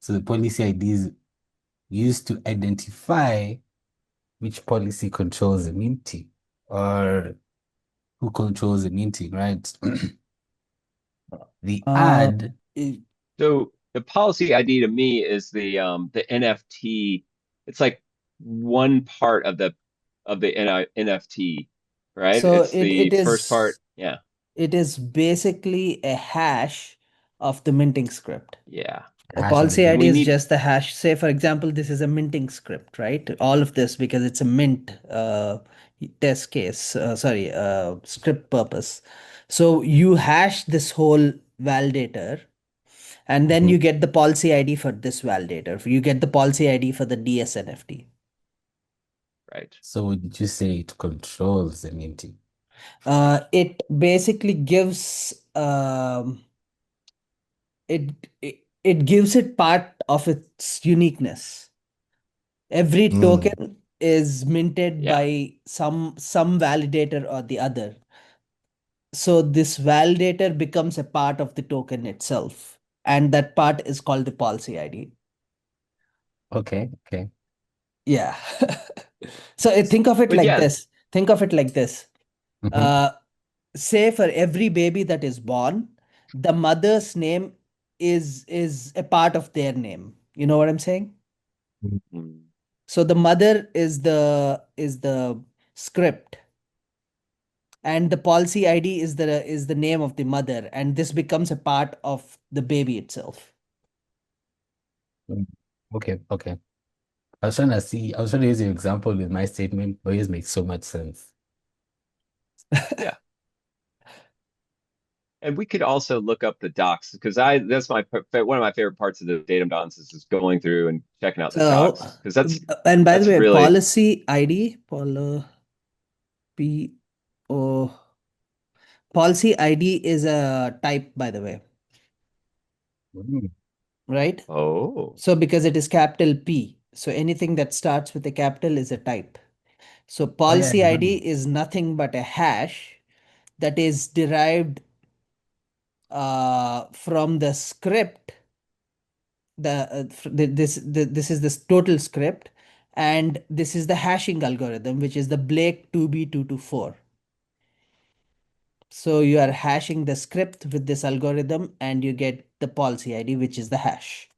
So the policy ID is used to identify which policy controls the minting or who controls the minting, right? The Uh, ad, So the policy ID to me is the NFT. It's like one part of the NFT, right? so It's the first part. Yeah. it is basically a hash of the minting script. Yeah. A hash of the policy And ID we is need just the hash. Say, for example, this is a minting script, right? All of this because it's a mint test case, sorry, script purpose. So you hash this whole validator, and then Mhm. you get the policy ID for this validator. You get the policy ID for the DSNFT. right. So would you say it controls the minting? It basically gives it gives it part of its uniqueness. Every Mm, token is minted Yeah. by some validator or the other. So this validator becomes a part of the token itself, and that part is called the policy ID. okay, okay. Yeah. So think of it But like yeah, this. Think of it like this. Mhm. Uh, Say for every baby that is born, the mother's name is a part of their name. You know what I'm saying? mm, So the mother is the script, and the policy ID is the name of the mother, and this becomes a part of the baby itself. Mm. Okay, okay. I was trying to use your example with my statement, but it makes so much sense. yeah. And we could also look up the docs because I that's one of my favorite parts of the datum analysis is going through and checking out the So, docs because and by the that's way, really policy ID, P O policy ID is a type, by the way, Mm. right? oh So because it is capital P, so anything that starts with a capital is a type. So Oh yeah, I policy ID remember. is nothing but a hash that is derived from the script. This is this total script, and this is the hashing algorithm, which is the Blake 2B224. So you are hashing the script with this algorithm, and you get the policy ID, which is the hash.